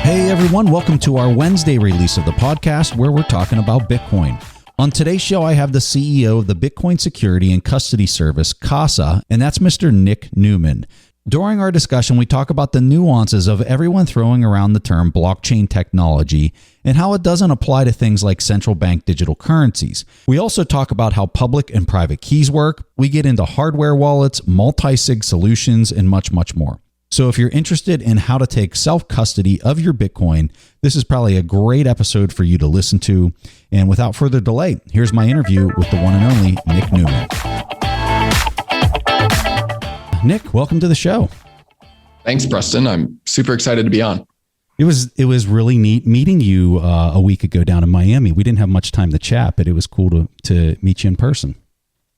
Hey everyone, welcome to our Wednesday release of the podcast where we're talking about Bitcoin. On today's show, I have the CEO of the Bitcoin Security and Custody Service, CASA, and that's Mr. Nick Neuman. During our discussion, we talk about the nuances of everyone throwing around the term blockchain technology and how it doesn't apply to things like central bank digital currencies. We also talk about how public and private keys work. We get into hardware wallets, multi-sig solutions, and much, much more. So if you're interested in how to take self-custody of your Bitcoin, this is probably a great episode for you to listen to. And without further delay, here's my interview with the one and only Nick Neuman. Nick, welcome to the show. Thanks, Preston. I'm super excited to be on. It was really neat meeting you a week ago down in Miami. We didn't have much time to chat, but it was cool to meet you in person.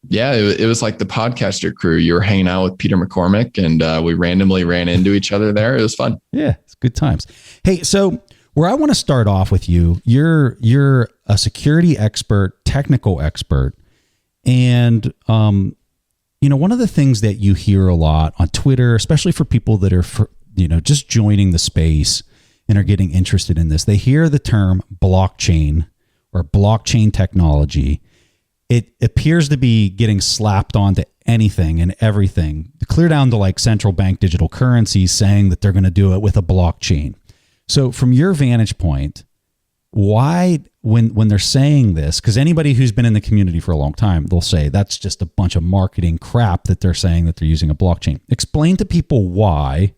Yeah, it was like the podcaster crew. You were hanging out with Peter McCormick and we randomly ran into each other there. It was fun. Yeah, it's good times. Hey, so where I want to start off with you, you're a security expert, technical expert. And, one of the things that you hear a lot on Twitter, especially for people that are, just joining the space and are getting interested in this, they hear the term blockchain or blockchain technology. It appears to be getting slapped onto anything and everything, clear down to like central bank digital currencies saying that they're going to do it with a blockchain. So from your vantage point, why, when they're saying this, because anybody who's been in the community for a long time, they'll say that's just a bunch of marketing crap that they're saying that they're using a blockchain. Explain to people why,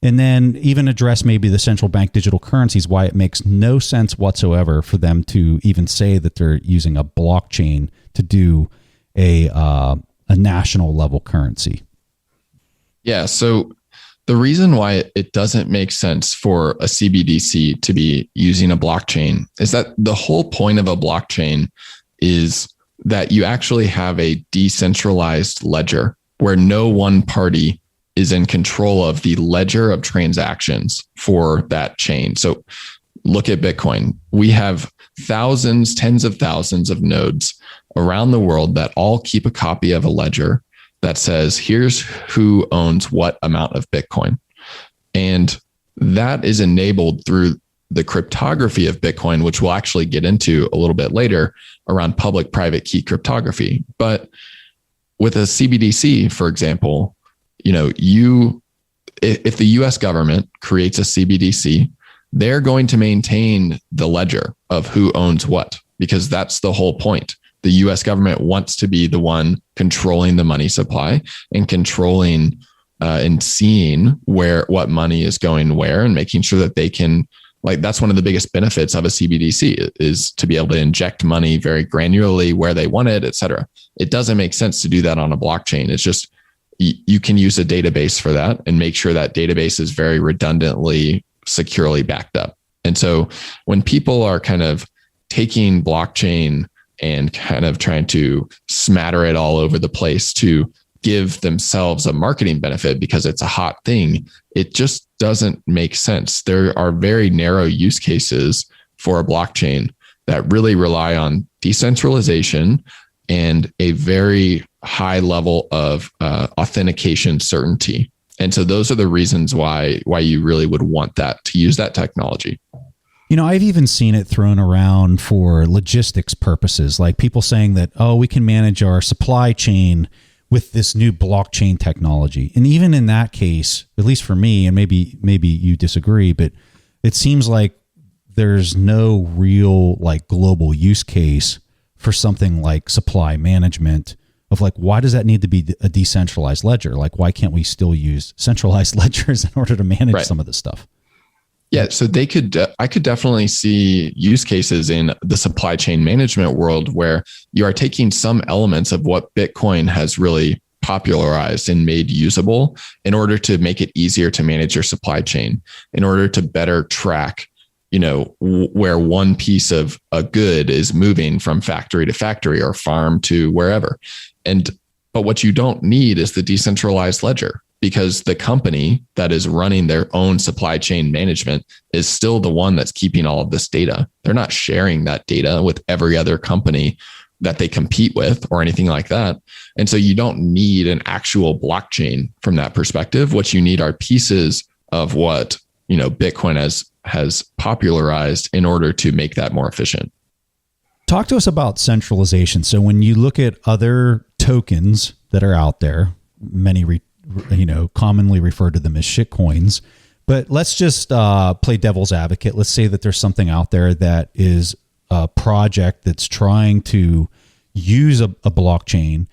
and then even address maybe the central bank digital currencies, why it makes no sense whatsoever for them to even say that they're using a blockchain to do a national level currency. Yeah. So the reason why it doesn't make sense for a CBDC to be using a blockchain is that the whole point of a blockchain is that you actually have a decentralized ledger where no one party is in control of the ledger of transactions for that chain. So look at Bitcoin. We have thousands, tens of thousands of nodes around the world that all keep a copy of a ledger that says, here's who owns what amount of Bitcoin. And that is enabled through the cryptography of Bitcoin, which we'll actually get into a little bit later around public-private key cryptography. But with a CBDC, for example, if the US government creates a CBDC, they're going to maintain the ledger of who owns what, because that's the whole point. The US government wants to be the one controlling the money supply and controlling and seeing what money is going where and making sure that they can, that's one of the biggest benefits of a CBDC is to be able to inject money very granularly where they want it, et cetera. It doesn't make sense to do that on a blockchain. It's just, you can use a database for that and make sure that database is very redundantly, securely backed up. And so when people are kind of taking blockchain and kind of trying to smatter it all over the place to give themselves a marketing benefit because it's a hot thing, it just doesn't make sense. There are very narrow use cases for a blockchain that really rely on decentralization and a very high level of authentication certainty. And so those are the reasons why you really would want that to use that technology. I've even seen it thrown around for logistics purposes, like people saying that, we can manage our supply chain with this new blockchain technology. And even in that case, at least for me, and maybe you disagree, but it seems like there's no real global use case for something like supply management of why does that need to be a decentralized ledger? Why can't we still use centralized ledgers in order to manage some of this stuff? Yeah, so I could definitely see use cases in the supply chain management world where you are taking some elements of what Bitcoin has really popularized and made usable in order to make it easier to manage your supply chain, in order to better track, where one piece of a good is moving from factory to factory or farm to wherever. But what you don't need is the decentralized ledger, because the company that is running their own supply chain management is still the one that's keeping all of this data. They're not sharing that data with every other company that they compete with or anything like that. And so you don't need an actual blockchain from that perspective. What you need are pieces of what, Bitcoin has has popularized in order to make that more efficient. Talk to us about centralization. So when you look at other tokens that are out there, many commonly refer to them as shitcoins, but let's just play devil's advocate. Let's say that there's something out there that is a project that's trying to use a blockchain,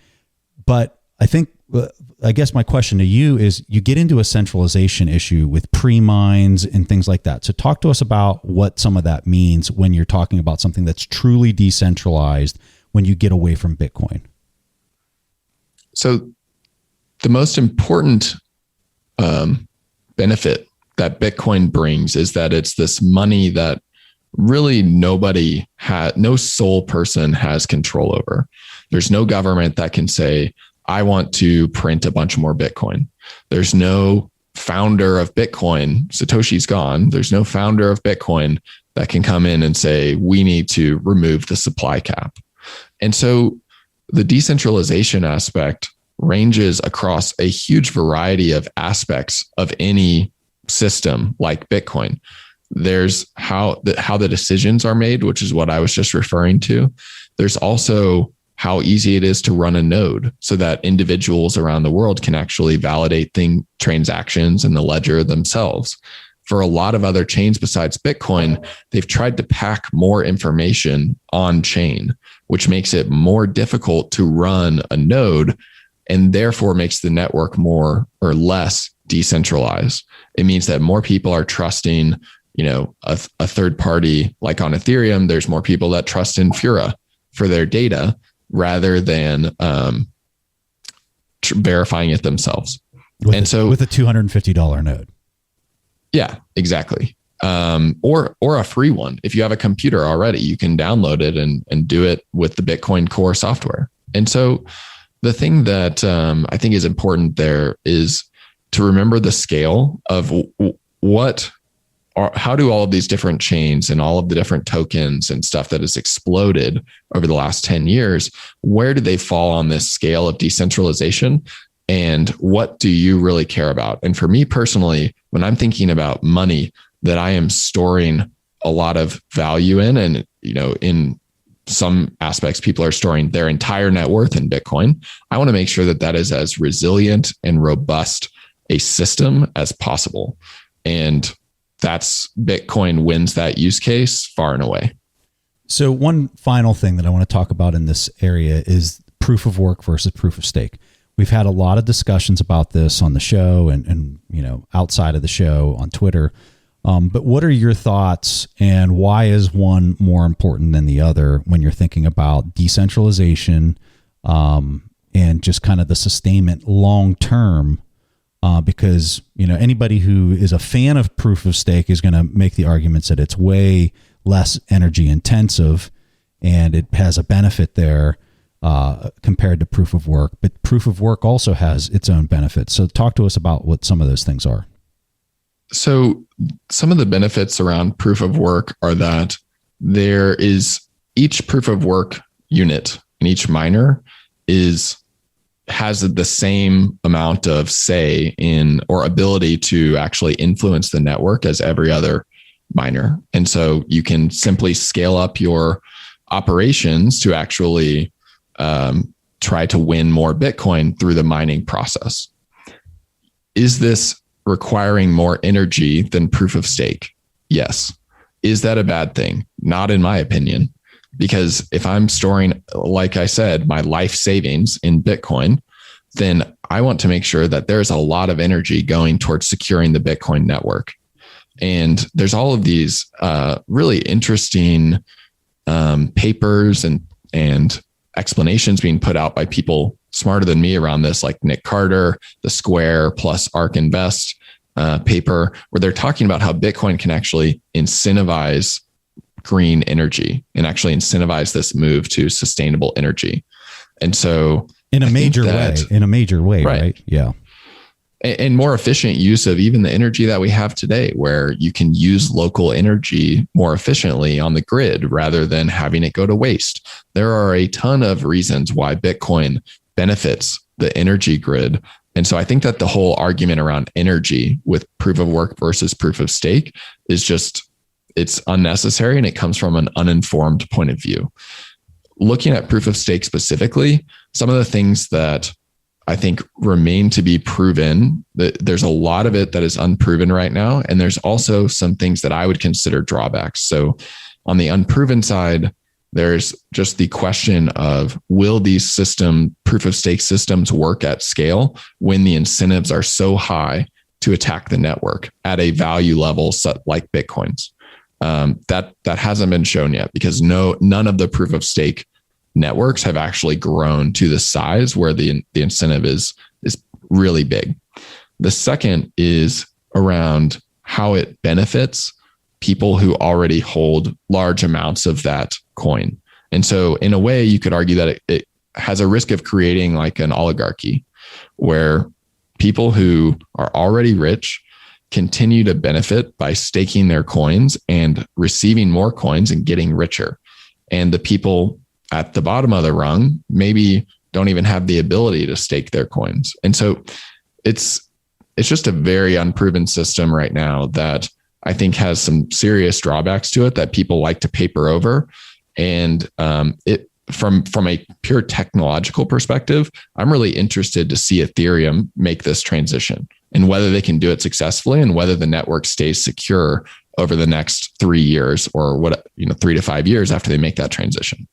but I guess my question to you is, you get into a centralization issue with pre-mines and things like that. So talk to us about what some of that means when you're talking about something that's truly decentralized when you get away from Bitcoin. So the most important benefit that Bitcoin brings is that it's this money that really no sole person has control over. There's no government that can say, I want to print a bunch more Bitcoin. There's no founder of Bitcoin. Satoshi's gone. There's no founder of Bitcoin that can come in and say, we need to remove the supply cap. And so the decentralization aspect ranges across a huge variety of aspects of any system like Bitcoin. There's how the decisions are made, which is what I was just referring to. There's also how easy it is to run a node so that individuals around the world can actually validate transactions in the ledger themselves. For a lot of other chains besides Bitcoin, they've tried to pack more information on chain, which makes it more difficult to run a node and therefore makes the network more or less decentralized. It means that more people are trusting, a third party. Like on Ethereum, there's more people that trust in Fura for their data rather than verifying it themselves. With a $250 node. Yeah, exactly. Or a free one. If you have a computer already, you can download it and do it with the Bitcoin Core software. And so the thing that I think is important there is to remember the scale of how do all of these different chains and all of the different tokens and stuff that has exploded over the last 10 years, where do they fall on this scale of decentralization? And what do you really care about? And for me personally, when I'm thinking about money that I am storing a lot of value in, and in some aspects, people are storing their entire net worth in Bitcoin, I want to make sure that is as resilient and robust a system as possible. And that's Bitcoin wins that use case far and away. So one final thing that I want to talk about in this area is proof of work versus proof of stake. We've had a lot of discussions about this on the show and outside of the show on Twitter. But what are your thoughts, and why is one more important than the other when you're thinking about decentralization and just kind of the sustainment long term? Because anybody who is a fan of proof of stake is going to make the arguments that it's way less energy intensive and it has a benefit there compared to proof of work. But proof of work also has its own benefits. So talk to us about what some of those things are. So some of the benefits around proof of work are that there is each proof of work unit and each miner has the same amount of say in or ability to actually influence the network as every other miner. And so you can simply scale up your operations to actually try to win more Bitcoin through the mining process. Is this requiring more energy than proof of stake? Yes. Is that a bad thing? Not in my opinion. Because if I'm storing, like I said, my life savings in Bitcoin, then I want to make sure that there's a lot of energy going towards securing the Bitcoin network. And there's all of these really interesting papers and explanations being put out by people smarter than me around this, like Nick Carter, the Square plus ARK Invest paper, where they're talking about how Bitcoin can actually incentivize green energy and actually incentivize this move to sustainable energy. And so in a major way, right? Yeah. And more efficient use of even the energy that we have today, where you can use local energy more efficiently on the grid rather than having it go to waste. There are a ton of reasons why Bitcoin benefits the energy grid And so I think that the whole argument around energy with proof of work versus proof of stake is just, it's unnecessary, and it comes from an uninformed point of view. Looking at proof of stake specifically, some of the things that I think remain to be proven, there's a lot of it that is unproven right now. And there's also some things that I would consider drawbacks. So on the unproven side, there's just the question of, will these proof of stake systems work at scale when the incentives are so high to attack the network at a value level like Bitcoin's? That hasn't been shown yet, because none of the proof of stake networks have actually grown to the size where the incentive is really big. The second is around how it benefits people who already hold large amounts of that coin. And so in a way, you could argue that it has a risk of creating like an oligarchy, where people who are already rich continue to benefit by staking their coins and receiving more coins and getting richer. And the people at the bottom of the rung maybe don't even have the ability to stake their coins. And so it's just a very unproven system right now that I think has some serious drawbacks to it that people like to paper over. And from a pure technological perspective, I'm really interested to see Ethereum make this transition, and whether they can do it successfully, and whether the network stays secure over the next 3 years, or 3 to 5 years after they make that transition.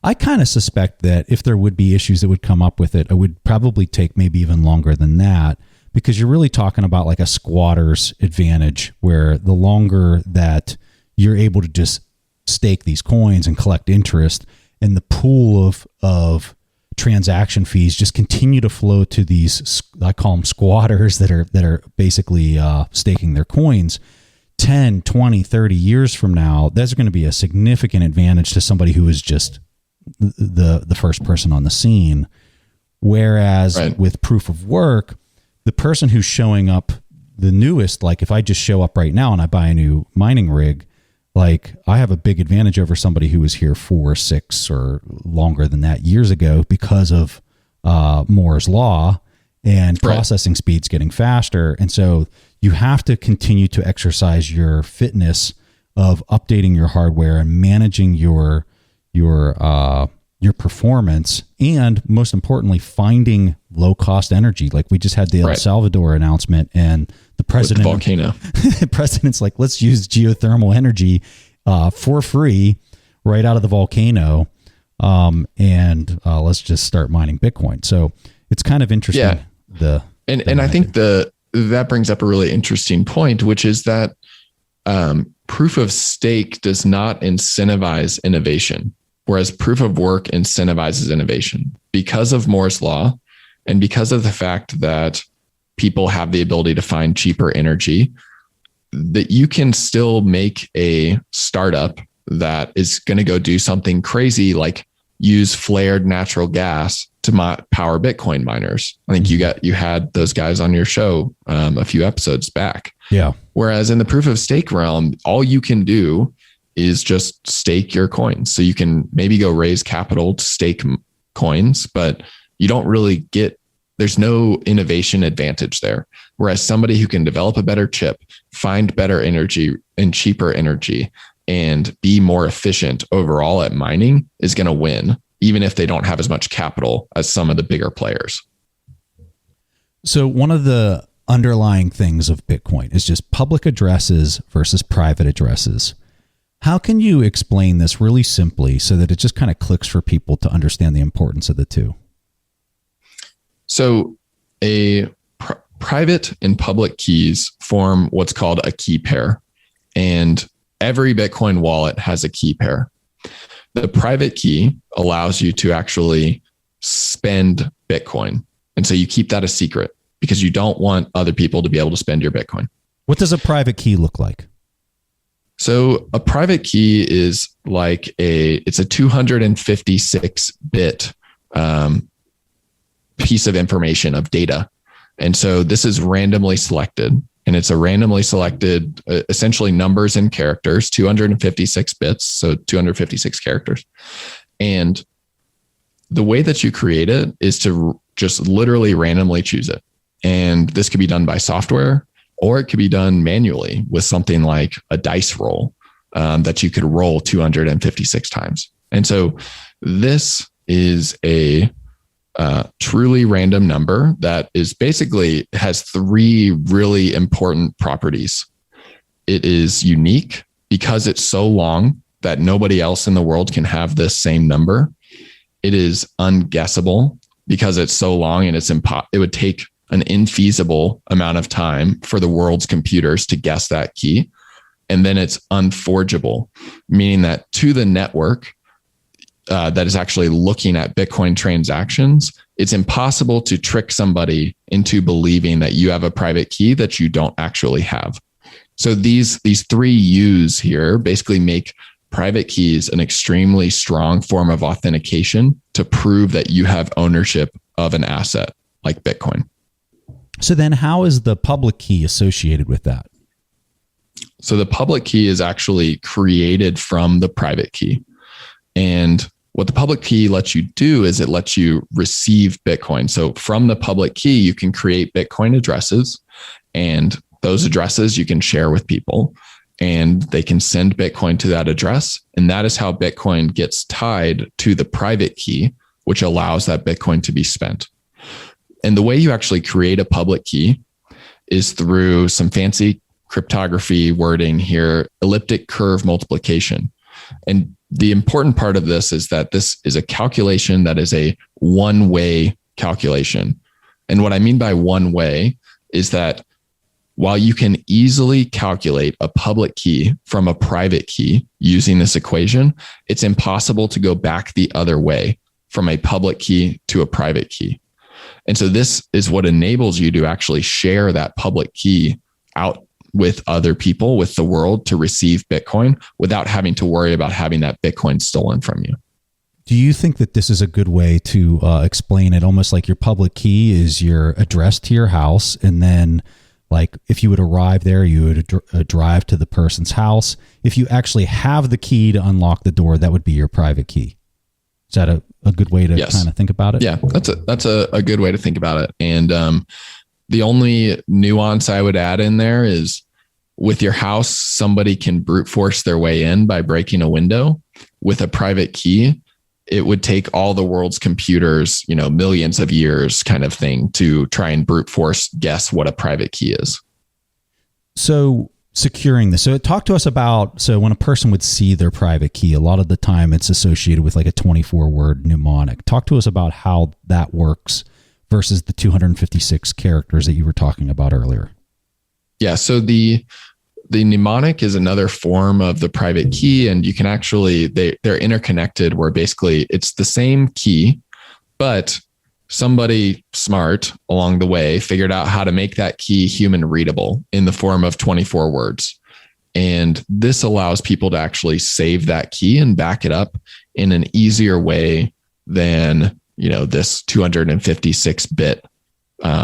I kind of suspect that if there would be issues that would come up with it, it would probably take maybe even longer than that, because you're really talking about like a squatter's advantage, where the longer that you're able to just stake these coins and collect interest, and the pool of transaction fees just continue to flow to these, I call them squatters, that are basically staking their coins. 10, 20, 30 years from now, that's going to be a significant advantage to somebody who is just the first person on the scene. Whereas with proof of work, the person who's showing up the newest, like if I just show up right now and I buy a new mining rig, like I have a big advantage over somebody who was here 4, 6 or longer than that years ago, because of Moore's law and processing speeds getting faster. And so you have to continue to exercise your fitness of updating your hardware and managing your performance, and most importantly, finding low cost energy. Like we just had the El Salvador announcement, and the president, volcano. The president's like, let's use geothermal energy for free right out of the volcano, and let's just start mining Bitcoin. So it's kind of interesting. Yeah. And I think that brings up a really interesting point, which is that proof of stake does not incentivize innovation, whereas proof of work incentivizes innovation because of Moore's law, and because of the fact that people have the ability to find cheaper energy, that you can still make a startup that is going to go do something crazy, like use flared natural gas to power Bitcoin miners. I think you had those guys on your show a few episodes back. Yeah. Whereas in the proof of stake realm, all you can do is just stake your coins. So you can maybe go raise capital to stake coins, but you don't really there's no innovation advantage there. Whereas somebody who can develop a better chip, find better energy and cheaper energy, and be more efficient overall at mining is going to win, even if they don't have as much capital as some of the bigger players. So one of the underlying things of Bitcoin is just public addresses versus private addresses. How can you explain this really simply so that it just kind of clicks for people to understand the importance of the two? So a private and public keys form what's called a key pair, and every Bitcoin wallet has a key pair. The private key allows you to actually spend Bitcoin. And so you keep that a secret because you don't want other people to be able to spend your Bitcoin. What does a private key look like? So a private key is like it's a 256 bit piece of information, of data. And so this is randomly selected, and it's a randomly selected, essentially numbers and characters, 256 bits. So 256 characters. And the way that you create it is to just literally randomly choose it. And this could be done by software, or it could be done manually with something like a dice roll that you could roll 256 times. And so this is a truly random number that is basically has three really important properties. It is unique because it's so long that nobody else in the world can have this same number. It is unguessable because it's so long and it would take an infeasible amount of time for the world's computers to guess that key. And then it's unforgeable, meaning that to the network that is actually looking at Bitcoin transactions, it's impossible to trick somebody into believing that you have a private key that you don't actually have. So these three U's here basically make private keys an extremely strong form of authentication to prove that you have ownership of an asset like Bitcoin. So then how is the public key associated with that? So the public key is actually created from the private key. And what the public key lets you do is it lets you receive Bitcoin. So from the public key, you can create Bitcoin addresses, and those addresses you can share with people, and they can send Bitcoin to that address. And that is how Bitcoin gets tied to the private key, which allows that Bitcoin to be spent. And the way you actually create a public key is through some fancy cryptography wording here, elliptic curve multiplication. And the important part of this is that this is a calculation that is a one-way calculation. And what I mean by one way is that while you can easily calculate a public key from a private key using this equation, it's impossible to go back the other way from a public key to a private key. And so this is what enables you to actually share that public key out with other people, with the world, to receive Bitcoin without having to worry about having that Bitcoin stolen from you. Do you think that this is a good way to explain it? Almost like your public key is your address to your house. And then like if you would arrive there, you would drive to the person's house. If you actually have the key to unlock the door, that would be your private key. Is that a good way to kind of think about it? Yeah, that's a good way to think about it. And the only nuance I would add in there is with your house, somebody can brute force their way in by breaking a window. With a private key, it would take all the world's computers, millions of years kind of thing to try and brute force guess what a private key is. So securing this. So talk to us about, so when a person would see their private key, a lot of the time it's associated with like a 24-word mnemonic. Talk to us about how that works versus the 256 characters that you were talking about earlier. Yeah. So the mnemonic is another form of the private key, and you can actually, they're interconnected where basically it's the same key, but somebody smart along the way figured out how to make that key human readable in the form of 24 words. And this allows people to actually save that key and back it up in an easier way than, this 256-bit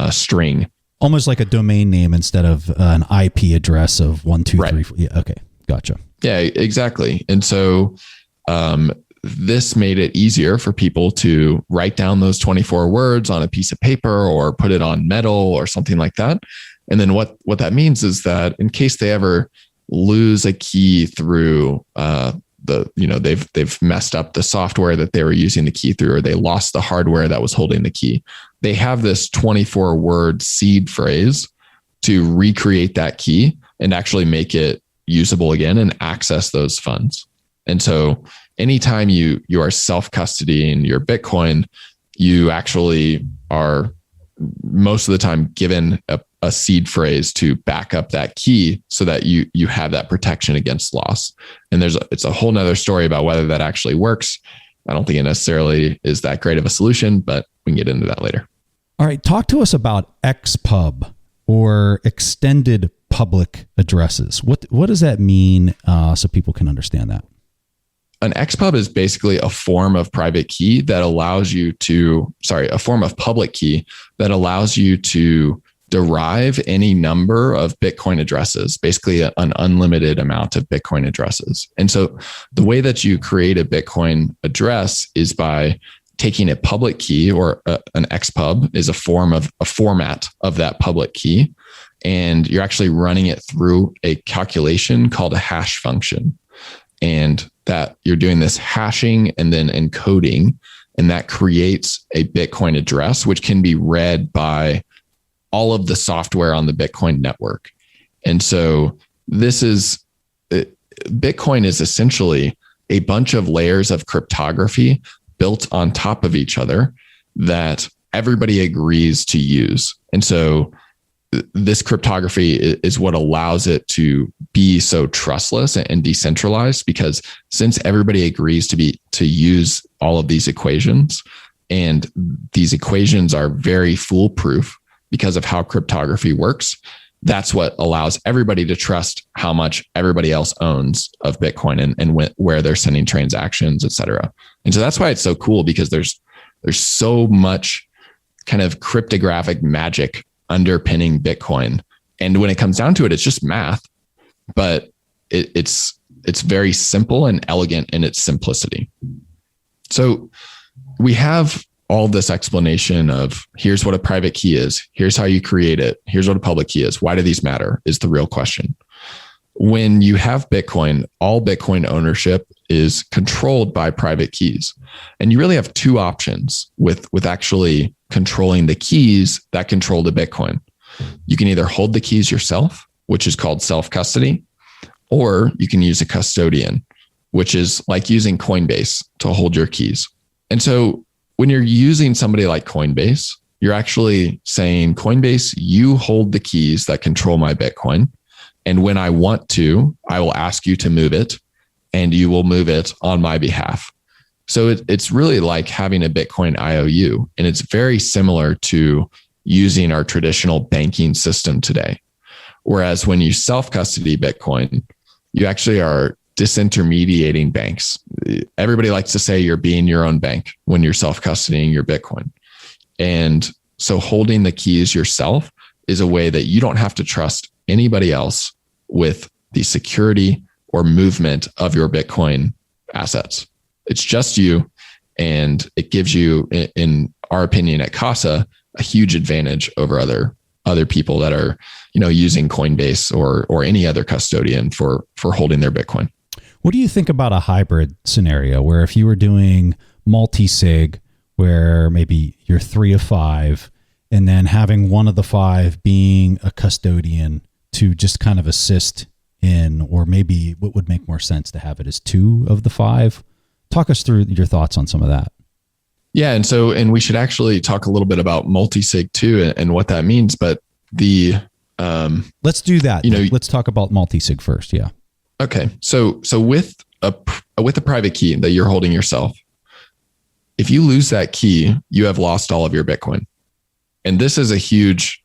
string. Almost like a domain name instead of an IP address of 1, 2, 3, 4. Yeah, okay. Gotcha. Yeah, exactly. And so this made it easier for people to write down those 24 words on a piece of paper or put it on metal or something like that. And then what that means is that in case they ever lose a key through they've messed up the software that they were using the key through, or they lost the hardware that was holding the key, they have this 24-word seed phrase to recreate that key and actually make it usable again and access those funds. And so anytime you are self-custodying your Bitcoin, you actually are most of the time given a seed phrase to back up that key so that you have that protection against loss. And it's a whole nother story about whether that actually works. I don't think it necessarily is that great of a solution, but we can get into that later. All right. Talk to us about XPub, or extended public addresses. What does that mean so people can understand that? An XPub is basically a form of private key that allows you to, a form of public key that allows you to derive any number of Bitcoin addresses, basically an unlimited amount of Bitcoin addresses. And so the way that you create a Bitcoin address is by taking a public key, or an XPub is a format of that public key. And you're actually running it through a calculation called a hash function. And that you're doing this hashing and then encoding, and that creates a Bitcoin address, which can be read by all of the software on the Bitcoin network. And so Bitcoin is essentially a bunch of layers of cryptography built on top of each other that everybody agrees to use. And so this cryptography is what allows it to be so trustless and decentralized, because since everybody agrees to use all of these equations, and these equations are very foolproof because of how cryptography works, that's what allows everybody to trust how much everybody else owns of Bitcoin and where they're sending transactions, et cetera. And so that's why it's so cool, because there's so much kind of cryptographic magic underpinning Bitcoin. And when it comes down to it, it's just math, but it's very simple and elegant in its simplicity. So we have all this explanation of here's what a private key is, here's how you create it, here's what a public key is. Why do these matter is the real question. When you have Bitcoin, all Bitcoin ownership is controlled by private keys. And you really have two options with actually controlling the keys that control the Bitcoin. You can either hold the keys yourself, which is called self-custody, or you can use a custodian, which is like using Coinbase to hold your keys. And so when you're using somebody like Coinbase, you're actually saying, Coinbase, you hold the keys that control my Bitcoin. And when I want to, I will ask you to move it, and you will move it on my behalf. So it's really like having a Bitcoin IOU. And it's very similar to using our traditional banking system today. Whereas when you self-custody Bitcoin, you actually are disintermediating banks. Everybody likes to say you're being your own bank when you're self-custodying your Bitcoin. And so holding the keys yourself is a way that you don't have to trust anybody else with the security or movement of your Bitcoin assets. It's just you. And it gives you, in our opinion at Casa, a huge advantage over other people that are, using Coinbase or any other custodian for holding their Bitcoin. What do you think about a hybrid scenario where if you were doing multi-sig, where maybe you're 3 of 5, and then having one of the 5 being a custodian to just kind of assist in, or maybe what would make more sense to have it as 2 of the 5? Talk us through your thoughts on some of that. Yeah. And we should actually talk a little bit about multi-sig too, and what that means. But let's do that. Let's talk about multi-sig first. Yeah. Okay. So with a private key that you're holding yourself, if you lose that key, you have lost all of your Bitcoin. And this is a huge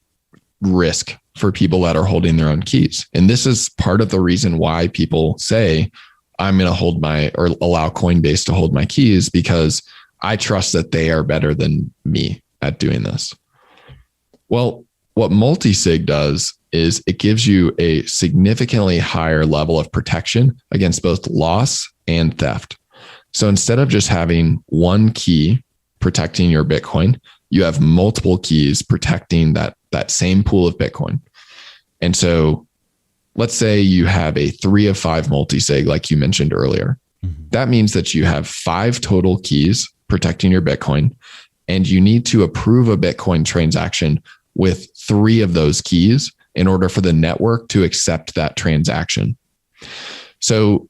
risk for people that are holding their own keys. And this is part of the reason why people say, I'm going to allow Coinbase to hold my keys, because I trust that they are better than me at doing this. Well, what multi-sig does is it gives you a significantly higher level of protection against both loss and theft. So instead of just having one key protecting your Bitcoin, you have multiple keys protecting that same pool of Bitcoin. And so let's say you have a 3 of 5 multi-sig, like you mentioned earlier. Mm-hmm. That means that you have 5 total keys protecting your Bitcoin, and you need to approve a Bitcoin transaction with 3 of those keys in order for the network to accept that transaction. So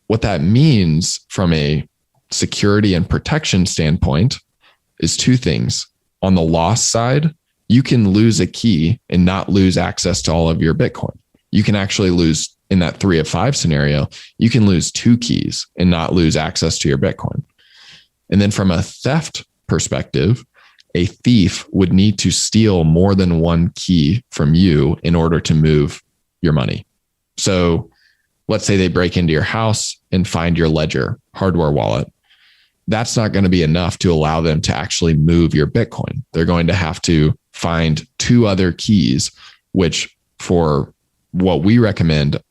what that means from a security and protection standpoint is 2 things. On the loss side, you can lose a key and not lose access to all of your Bitcoin. You can actually lose, in that 3 of 5 scenario, you can lose 2 keys and not lose access to your Bitcoin. And then from a theft perspective, a thief would need to steal more than 1 key from you in order to move your money. So let's say they break into your house and find your Ledger hardware wallet. That's not going to be enough to allow them to actually move your Bitcoin. They're going to have to find 2 other keys, which for what we recommend,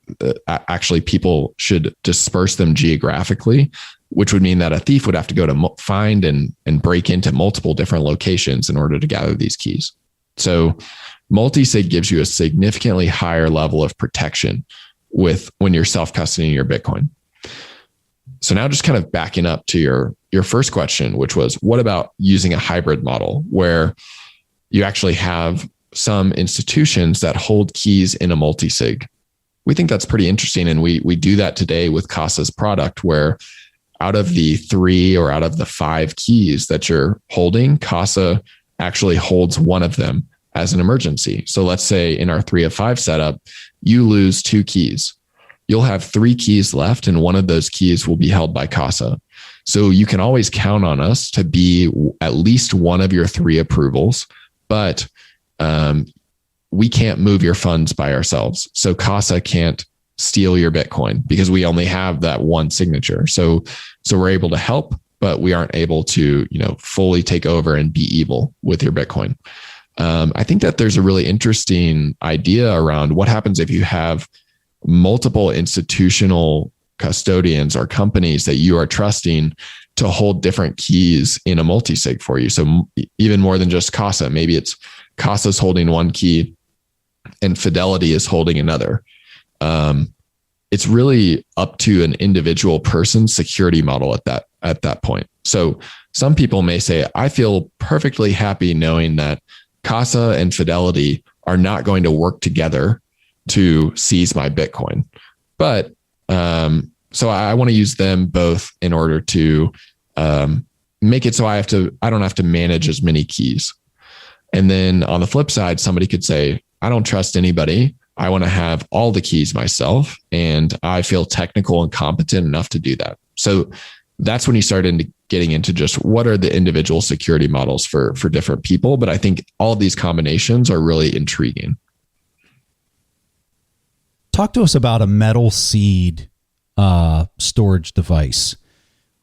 actually people should disperse them geographically which would mean that a thief would have to go to find and break into multiple different locations in order to gather these keys. So multi-sig gives you a significantly higher level of protection when you're self-custodying your Bitcoin. So now just kind of backing up to your first question, which was, what about using a hybrid model where you actually have some institutions that hold keys in a multi-sig? We think that's pretty interesting. And we do that today with Casa's product, where out of the 3 or out of the 5 keys that you're holding, Casa actually holds one of them as an emergency. So let's say in our 3 of 5 setup, you lose 2 keys. You'll have 3 keys left, and one of those keys will be held by Casa. So you can always count on us to be at least one of your 3 approvals, but we can't move your funds by ourselves. So Casa can't steal your Bitcoin because we only have that one signature. So we're able to help, but we aren't able to, fully take over and be evil with your Bitcoin. I think that there's a really interesting idea around what happens if you have multiple institutional custodians or companies that you are trusting to hold different keys in a multi-sig for you. So even more than just Casa, maybe it's Casa's holding one key and Fidelity is holding another. It's really up to an individual person's security model at that point. So some people may say, I feel perfectly happy knowing that Casa and Fidelity are not going to work together to seize my Bitcoin. But so I want to use them both in order to make it so I don't have to manage as many keys. And then on the flip side, somebody could say, I don't trust anybody. I want to have all the keys myself, and I feel technical and competent enough to do that. So that's when you start getting into just what are the individual security models for different people. But I think all of these combinations are really intriguing. Talk to us about a metal seed storage device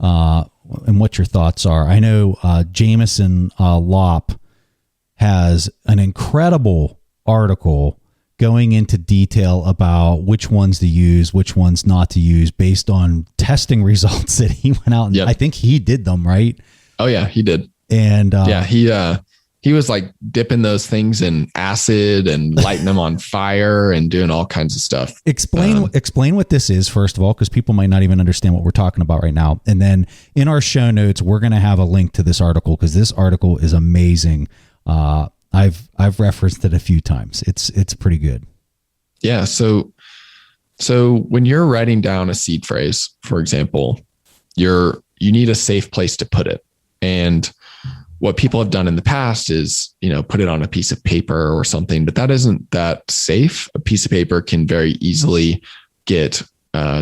and what your thoughts are. I know Jameson Lopp has an incredible article going into detail about which ones to use, which ones not to use based on testing results that he went out and I think he did them, right? Oh yeah, he did. And he was like dipping those things in acid and lighting them on fire and doing all kinds of stuff. Explain what this is, first of all, because people might not even understand what we're talking about right now. And then in our show notes, we're going to have a link to this article because this article is amazing. I've referenced it a few times. It's pretty good. Yeah. So when you're writing down a seed phrase, for example, you need a safe place to put it. And what people have done in the past is, put it on a piece of paper or something, but that isn't that safe. A piece of paper can very easily get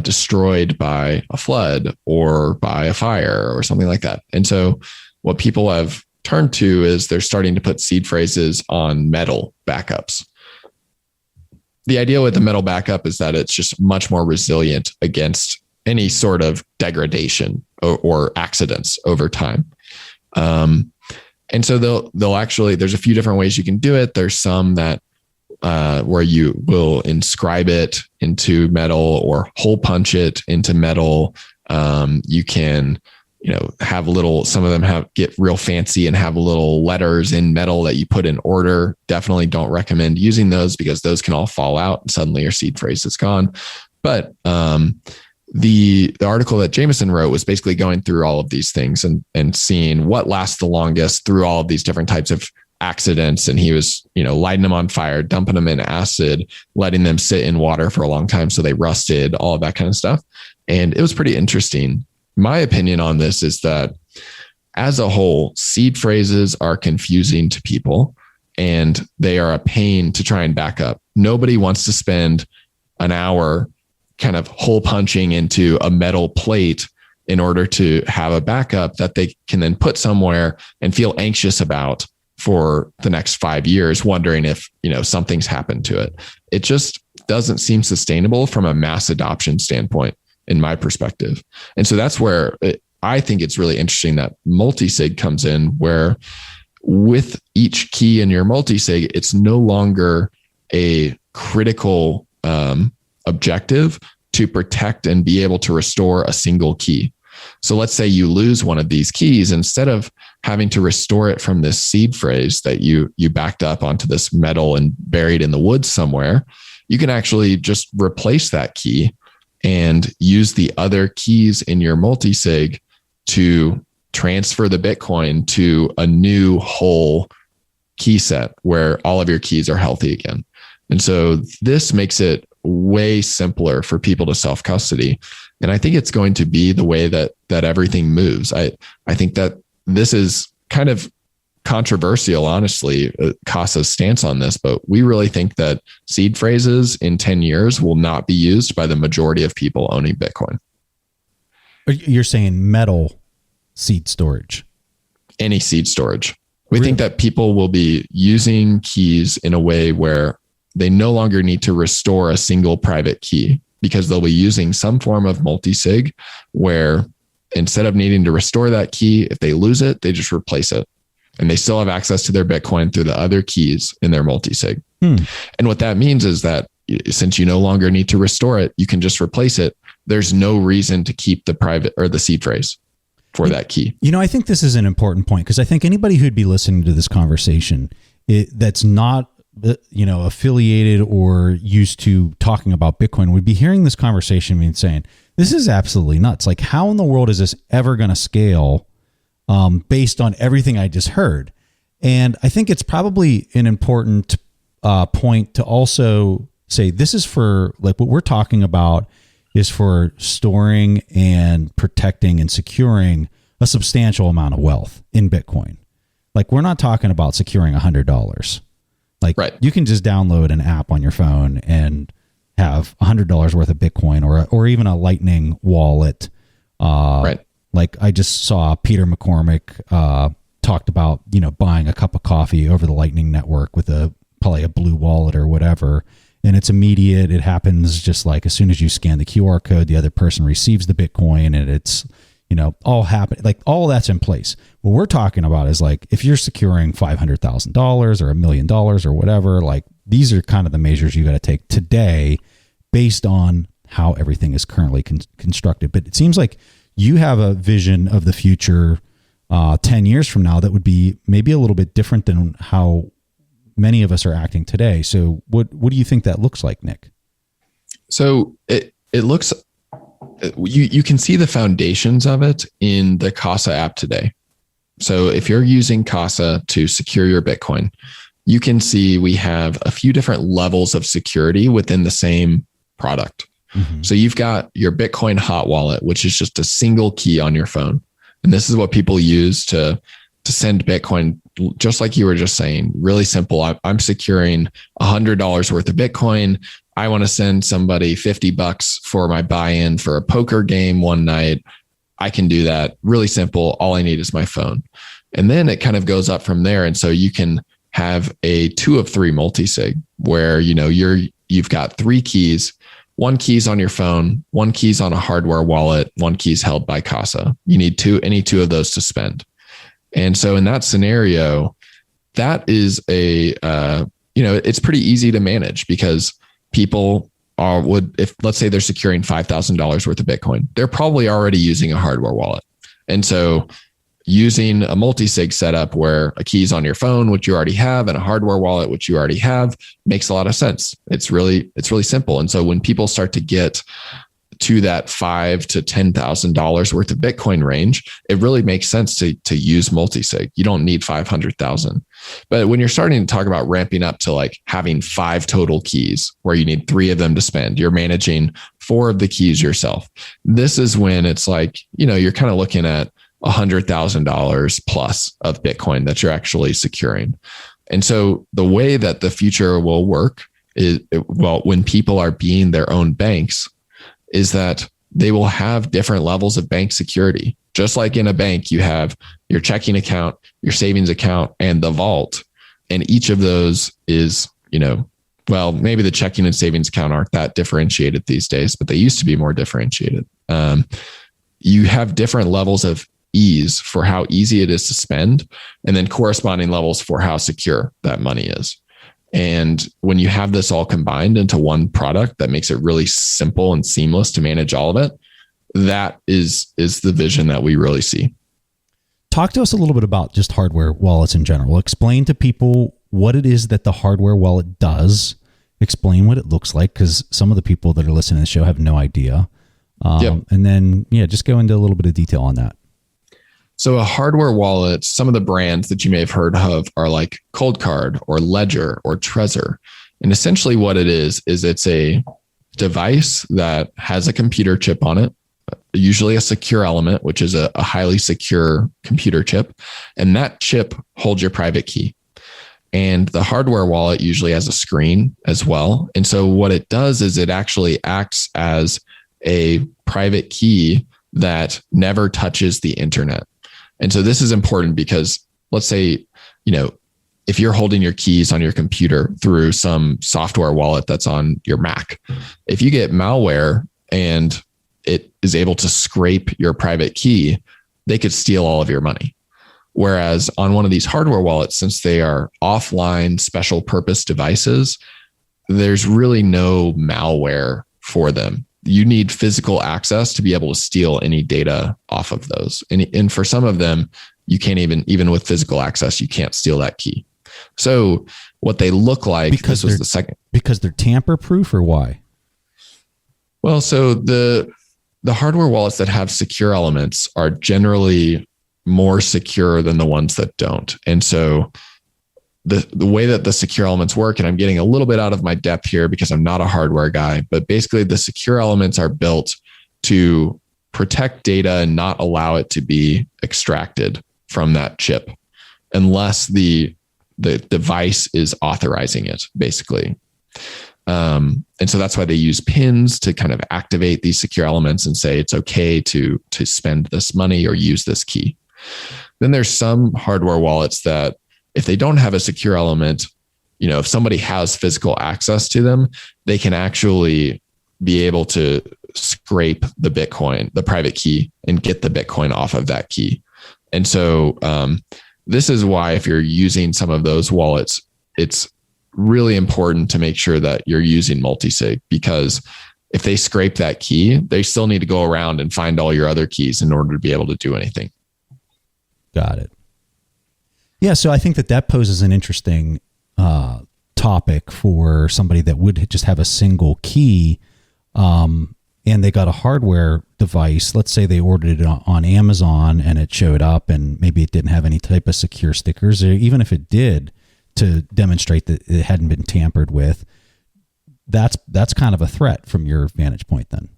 destroyed by a flood or by a fire or something like that. And so what people have turned to is they're starting to put seed phrases on metal backups. The idea with the metal backup is that it's just much more resilient against any sort of degradation or accidents over time. And so they'll actually, there's a few different ways you can do it. There's some that where you will inscribe it into metal or hole punch it into metal. You can, have some of them get real fancy and have little letters in metal that you put in order. Definitely don't recommend using those because those can all fall out and suddenly your seed phrase is gone. But the article that Jameson wrote was basically going through all of these things and seeing what lasts the longest through all of these different types of accidents. And he was, lighting them on fire, dumping them in acid, letting them sit in water for a long time so they rusted, all of that kind of stuff. And it was pretty interesting. My opinion on this is that as a whole, seed phrases are confusing to people and they are a pain to try and back up. Nobody wants to spend an hour kind of hole punching into a metal plate in order to have a backup that they can then put somewhere and feel anxious about for the next 5 years, wondering if, something's happened to it. It just doesn't seem sustainable from a mass adoption standpoint, in my perspective. And so that's where I think it's really interesting that multi-sig comes in, where with each key in your multi-sig, it's no longer a critical objective to protect and be able to restore a single key. So let's say you lose one of these keys, instead of having to restore it from this seed phrase that you backed up onto this metal and buried in the woods somewhere, you can actually just replace that key and use the other keys in your multi-sig to transfer the Bitcoin to a new whole key set where all of your keys are healthy again. And so this makes it way simpler for people to self-custody. And I think it's going to be the way that everything moves. I think that this is kind of controversial, honestly, CASA's stance on this, but we really think that seed phrases in 10 years will not be used by the majority of people owning Bitcoin. You're saying metal seed storage? Any seed storage. We think that people will be using keys in a way where they no longer need to restore a single private key, because they'll be using some form of multi-sig where instead of needing to restore that key, if they lose it, they just replace it. And they still have access to their Bitcoin through the other keys in their multi-sig. And what that means is that since you no longer need to restore it, you can just replace it. There's no reason to keep the private or the seed phrase for that key. I think this is an important point, because I think anybody who'd be listening to this conversation that's not affiliated or used to talking about Bitcoin would be hearing this conversation and saying, this is absolutely nuts. Like, how in the world is this ever going to scale based on everything I just heard? And I think it's probably an important point to also say, this is for, like, what we're talking about is for storing and protecting and securing a substantial amount of wealth in Bitcoin. Like, we're not talking about securing $100. Like, right. You can just download an app on your phone and have $100 worth of Bitcoin or even a Lightning wallet. Right. Like, I just saw Peter McCormick talked about, buying a cup of coffee over the Lightning network with probably a blue wallet or whatever. And it's immediate. It happens just like as soon as you scan the QR code, the other person receives the Bitcoin, and it's, all happen. Like, all that's in place. What we're talking about is, like, if you're securing $500,000 or $1 million or whatever, like, these are kind of the measures you got to take today based on how everything is currently constructed. But it seems like you have a vision of the future 10 years from now that would be maybe a little bit different than how many of us are acting today. So what do you think that looks like, Nick? So it looks, you can see the foundations of it in the CASA app today. So if you're using CASA to secure your Bitcoin, you can see we have a few different levels of security within the same product. Mm-hmm. So you've got your Bitcoin hot wallet, which is just a single key on your phone. And this is what people use to send Bitcoin, just like you were just saying. Really simple. I'm securing $100 worth of Bitcoin. I want to send somebody $50 for my buy-in for a poker game one night. I can do that. Really simple. All I need is my phone. And then it kind of goes up from there. And so you can have a 2 of 3 multi-sig where, you've got 3 keys. 1 key's on your phone, 1 key's on a hardware wallet, 1 key's held by CASA. You need any 2 of those to spend. And so in that scenario, that is it's pretty easy to manage, because people if let's say they're securing $5,000 worth of Bitcoin, they're probably already using a hardware wallet. And so using a multi-sig setup where a key's on your phone, which you already have, and a hardware wallet, which you already have, makes a lot of sense. It's really simple. And so when people start to get to that $5,000 to $10,000 worth of Bitcoin range, it really makes sense to use multi-sig. You don't need 500,000. But when you're starting to talk about ramping up to like having 5 total keys where you need 3 of them to spend, you're managing 4 of the keys yourself. This is when it's like, you're kind of looking at $100,000 plus of Bitcoin that you're actually securing. And so the way that the future will work is, when people are being their own banks, is that they will have different levels of bank security. Just like in a bank, you have your checking account, your savings account, and the vault. And each of those is, maybe the checking and savings account aren't that differentiated these days, but they used to be more differentiated. You have different levels of ease for how easy it is to spend, and then corresponding levels for how secure that money is. And when you have this all combined into one product that makes it really simple and seamless to manage all of it, that is the vision that we really see. Talk to us a little bit about just hardware wallets in general. Explain to people what it is that the hardware wallet does. Explain what it looks like, because some of the people that are listening to the show have no idea. And then, just go into a little bit of detail on that. So a hardware wallet, some of the brands that you may have heard of are like Cold Card or Ledger or Trezor. And essentially what it is it's a device that has a computer chip on it, usually a secure element, which is a highly secure computer chip. And that chip holds your private key. And the hardware wallet usually has a screen as well. And so what it does is it actually acts as a private key that never touches the internet. And so this is important because let's say, if you're holding your keys on your computer through some software wallet that's on your Mac, if you get malware and it is able to scrape your private key, they could steal all of your money. Whereas on one of these hardware wallets, since they are offline special purpose devices, there's really no malware for them. You need physical access to be able to steal any data off of those. And for some of them, you can't even with physical access, you can't steal that key. So what they look like, because they're tamper proof, or why? Well, so the hardware wallets that have secure elements are generally more secure than the ones that don't. And so the way that the secure elements work, and I'm getting a little bit out of my depth here because I'm not a hardware guy, but basically the secure elements are built to protect data and not allow it to be extracted from that chip unless the device is authorizing it, basically. And so that's why they use pins to kind of activate these secure elements and say it's okay to spend this money or use this key. Then there's some hardware wallets that if they don't have a secure element, if somebody has physical access to them, they can actually be able to scrape the Bitcoin, the private key, and get the Bitcoin off of that key. And so this is why if you're using some of those wallets, it's really important to make sure that you're using multi-sig, because if they scrape that key, they still need to go around and find all your other keys in order to be able to do anything. Got it. Yeah, so I think that poses an interesting topic for somebody that would just have a single key, and they got a hardware device. Let's say they ordered it on Amazon and it showed up, and maybe it didn't have any type of secure stickers, or even if it did, to demonstrate that it hadn't been tampered with. That's kind of a threat from your vantage point, then.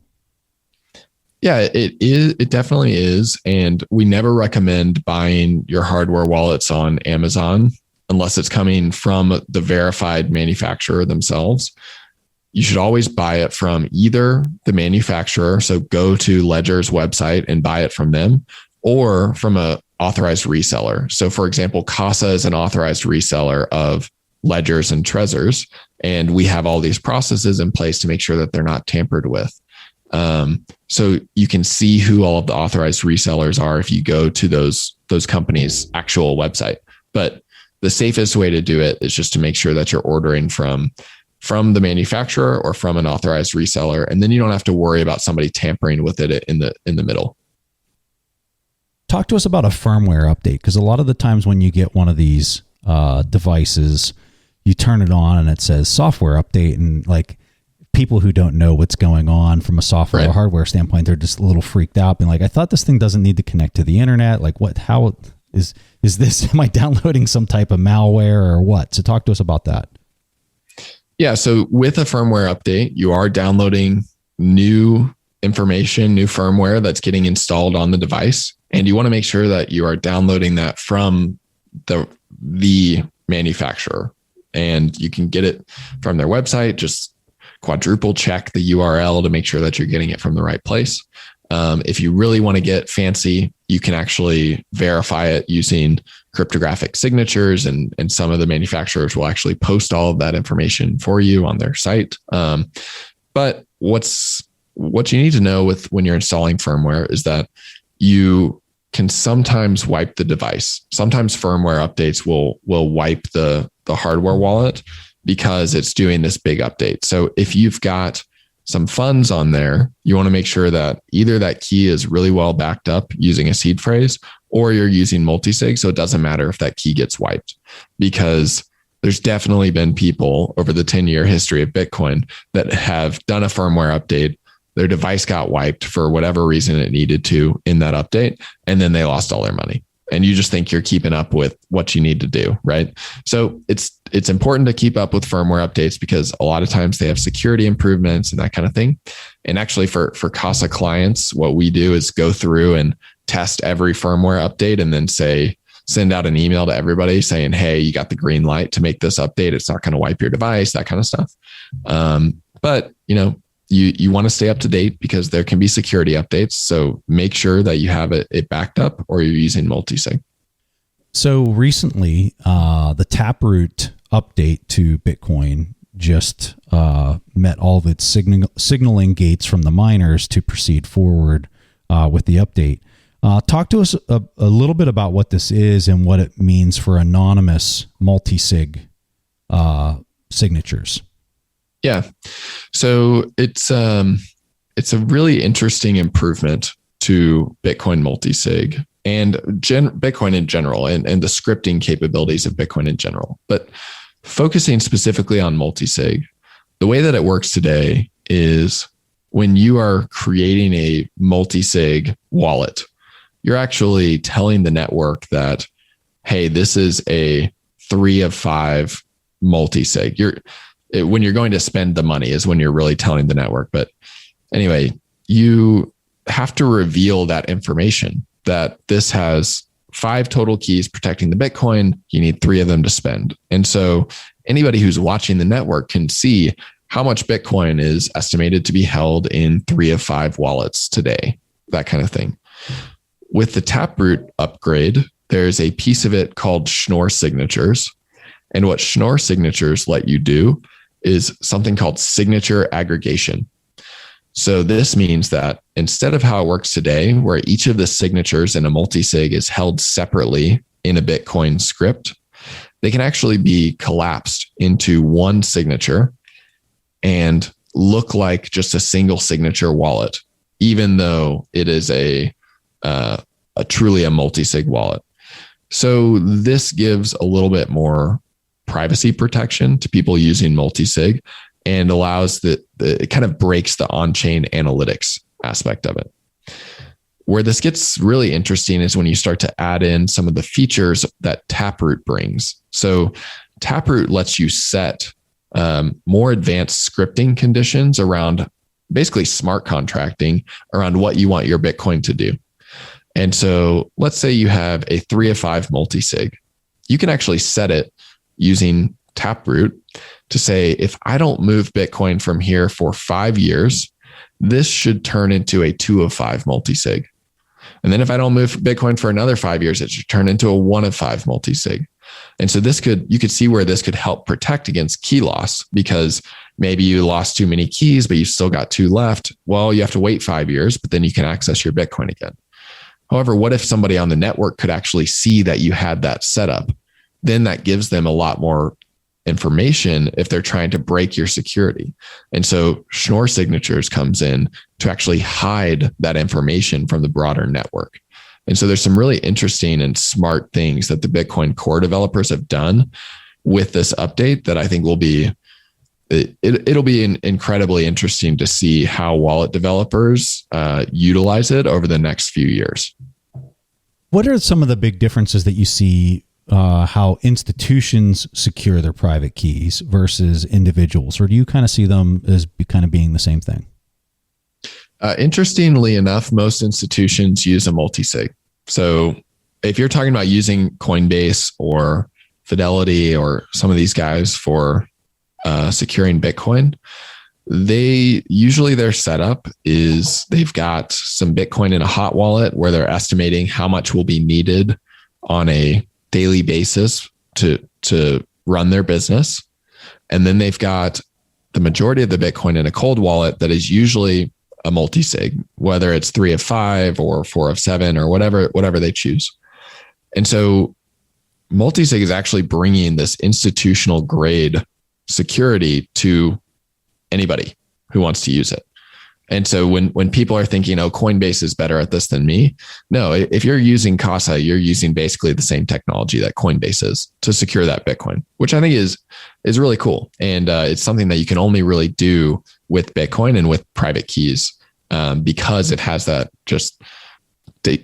Yeah, it is. It definitely is. And we never recommend buying your hardware wallets on Amazon unless it's coming from the verified manufacturer themselves. You should always buy it from either the manufacturer, so go to Ledger's website and buy it from them, or from a authorized reseller. So for example, Casa is an authorized reseller of Ledgers and Trezors, and we have all these processes in place to make sure that they're not tampered with. So you can see who all of the authorized resellers are if you go to those companies' actual website. But the safest way to do it is just to make sure that you're ordering from the manufacturer or from an authorized reseller, and then you don't have to worry about somebody tampering with it in the middle. Talk to us about a firmware update, because a lot of the times when you get one of these devices, you turn it on and it says software update, and like people who don't know what's going on from a software or hardware standpoint, they're just a little freaked out, being like, I thought this thing doesn't need to connect to the internet. Like, how is this? Am I downloading some type of malware or what? So talk to us about that. Yeah. So with a firmware update, you are downloading new information, new firmware that's getting installed on the device. And you want to make sure that you are downloading that from the manufacturer. And you can get it from their website. Just quadruple check the URL to make sure that you're getting it from the right place. If you really want to get fancy, you can actually verify it using cryptographic signatures, and some of the manufacturers will actually post all of that information for you on their site. But what you need to know when you're installing firmware is that you can sometimes wipe the device. Sometimes firmware updates will wipe the hardware wallet because it's doing this big update. So if you've got some funds on there, you want to make sure that either that key is really well backed up using a seed phrase, or you're using multi-sig. So it doesn't matter if that key gets wiped, because there's definitely been people over the 10-year history of Bitcoin that have done a firmware update. Their device got wiped for whatever reason it needed to in that update, and then they lost all their money. And you just think you're keeping up with what you need to do, right? So it's important to keep up with firmware updates, because a lot of times they have security improvements and that kind of thing. And actually for CASA clients, what we do is go through and test every firmware update and then send out an email to everybody saying, hey, you got the green light to make this update. It's not going to wipe your device, that kind of stuff. But you want to stay up to date, because there can be security updates. So make sure that you have it backed up, or you're using multi-sig. So recently, the taproot update to Bitcoin just met all of its signaling gates from the miners to proceed forward with the update. Talk to us a little bit about what this is and what it means for anonymous multi-sig signatures. Yeah. So it's a really interesting improvement to Bitcoin multi-sig and Bitcoin in general, and the scripting capabilities of Bitcoin in general. But focusing specifically on multi-sig, the way that it works today is when you are creating a multi-sig wallet, you're actually telling the network that, hey, this is a 3 of 5 multi-sig. When you're going to spend the money is when you're really telling the network. But anyway, you have to reveal that information, that this has 5 total keys protecting the Bitcoin. You need 3 of them to spend. And so anybody who's watching the network can see how much Bitcoin is estimated to be held in 3 of 5 wallets today, that kind of thing. With the taproot upgrade, there's a piece of it called Schnorr signatures. And what Schnorr signatures let you do is something called signature aggregation. So this means that instead of how it works today, where each of the signatures in a multi-sig is held separately in a Bitcoin script, they can actually be collapsed into one signature and look like just a single signature wallet, even though it is a truly a multi-sig wallet. So this gives a little bit more privacy protection to people using multi-sig, and allows it kind of breaks the on-chain analytics aspect of it. Where this gets really interesting is when you start to add in some of the features that Taproot brings. So Taproot lets you set more advanced scripting conditions around basically smart contracting around what you want your Bitcoin to do. And so let's say you have a 3 of 5 multi-sig. You can actually set it using Taproot to say, if I don't move Bitcoin from here for 5 years, this should turn into a 2 of 5 multi-sig. And then if I don't move Bitcoin for another 5 years, it should turn into a 1 of 5 multi-sig. And so you could see where this could help protect against key loss, because maybe you lost too many keys, but you still got 2 left. Well, you have to wait 5 years, but then you can access your Bitcoin again. However, what if somebody on the network could actually see that you had that set up? Then that gives them a lot more information if they're trying to break your security. And so Schnorr signatures comes in to actually hide that information from the broader network. And so there's some really interesting and smart things that the Bitcoin core developers have done with this update that I think will be, it'll be incredibly interesting to see how wallet developers utilize it over the next few years. What are some of the big differences that you see how institutions secure their private keys versus individuals? Or do you kind of see them as kind of being the same thing? Interestingly enough, most institutions use a multi-sig. So if you're talking about using Coinbase or Fidelity or some of these guys for securing Bitcoin, their setup is they've got some Bitcoin in a hot wallet where they're estimating how much will be needed on a daily basis to run their business. And then they've got the majority of the Bitcoin in a cold wallet that is usually a multi-sig, whether it's 3 of 5 or 4 of 7 or whatever they choose. And so multi-sig is actually bringing this institutional grade security to anybody. who wants to use it. And so when people are thinking, oh, Coinbase is better at this than me, no, if you're using Casa, you're using basically the same technology that Coinbase is to secure that Bitcoin, which I think is really cool. And it's something that you can only really do with Bitcoin and with private keys, because it has that just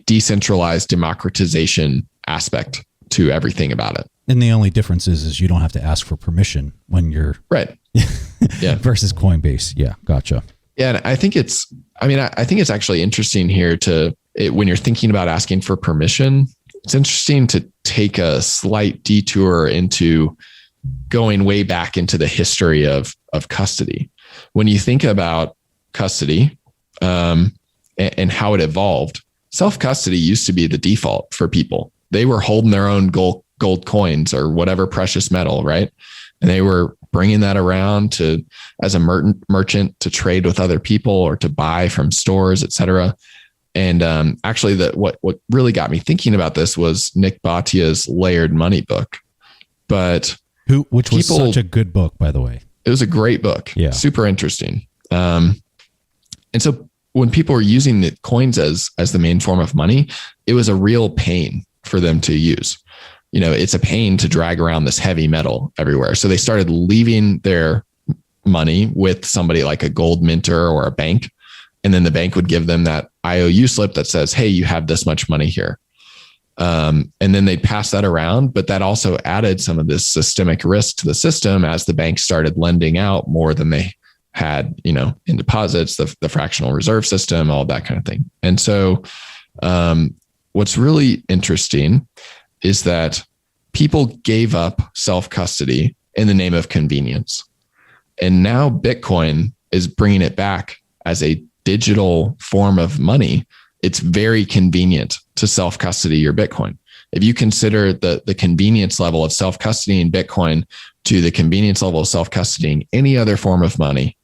decentralized democratization aspect to everything about it. And the only difference is you don't have to ask for permission when you're right. Yeah. Versus Coinbase. Yeah. Gotcha. Yeah. And I think it's actually interesting here when you're thinking about asking for permission, it's interesting to take a slight detour into going way back into the history of custody. When you think about custody, and how it evolved, self-custody used to be the default for people. They were holding their own gold coins or whatever precious metal, right? And they were bringing that around as a merchant to trade with other people or to buy from stores, et cetera. And actually, what really got me thinking about this was Nick Bhatia's Layered Money book. Which was such a good book, by the way. It was a great book. Yeah. Super interesting. And so when people were using the coins as the main form of money, it was a real pain for them to use. It's a pain to drag around this heavy metal everywhere. So they started leaving their money with somebody like a gold minter or a bank. And then the bank would give them that IOU slip that says, hey, you have this much money here. And then they'd pass that around, but that also added some of this systemic risk to the system as the bank started lending out more than they had, in deposits, the fractional reserve system, all that kind of thing. And so what's really interesting is that people gave up self-custody in the name of convenience. And now Bitcoin is bringing it back as a digital form of money. It's very convenient to self-custody your Bitcoin. If you consider the convenience level of self-custodying Bitcoin to the convenience level of self-custodying any other form of money,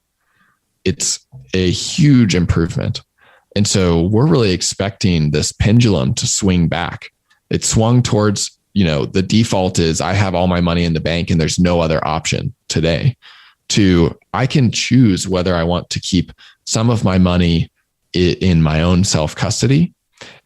it's a huge improvement. And so we're really expecting this pendulum to swing back. It swung towards, the default is I have all my money in the bank and there's no other option today, to I can choose whether I want to keep some of my money in my own self-custody.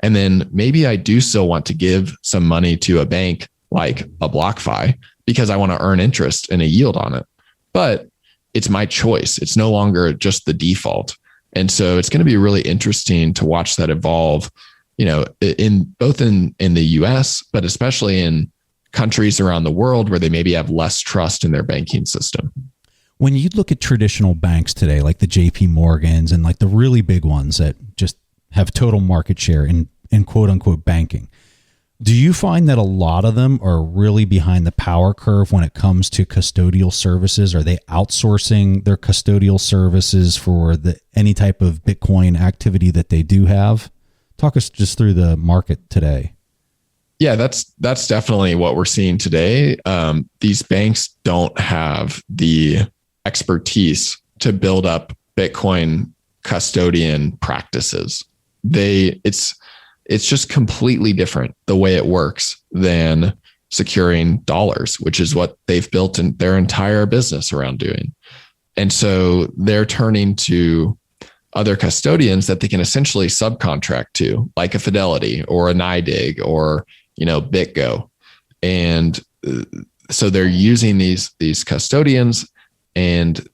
And then maybe I do still want to give some money to a bank like a BlockFi because I want to earn interest and a yield on it. But it's my choice. It's no longer just the default. And so it's going to be really interesting to watch that evolve, in the US, but especially in countries around the world where they maybe have less trust in their banking system. When you look at traditional banks today, like the JP Morgans and like the really big ones that just have total market share in quote unquote banking, do you find that a lot of them are really behind the power curve when it comes to custodial services? Are they outsourcing their custodial services for any type of Bitcoin activity that they do have? Talk us just through the market today. Yeah, that's definitely what we're seeing today. These banks don't have the expertise to build up Bitcoin custodian practices. It's just completely different the way it works than securing dollars, which is what they've built in their entire business around doing. And so they're turning to other custodians that they can essentially subcontract to, like a Fidelity or a NYDIG or, BitGo. And so they're using these custodians, and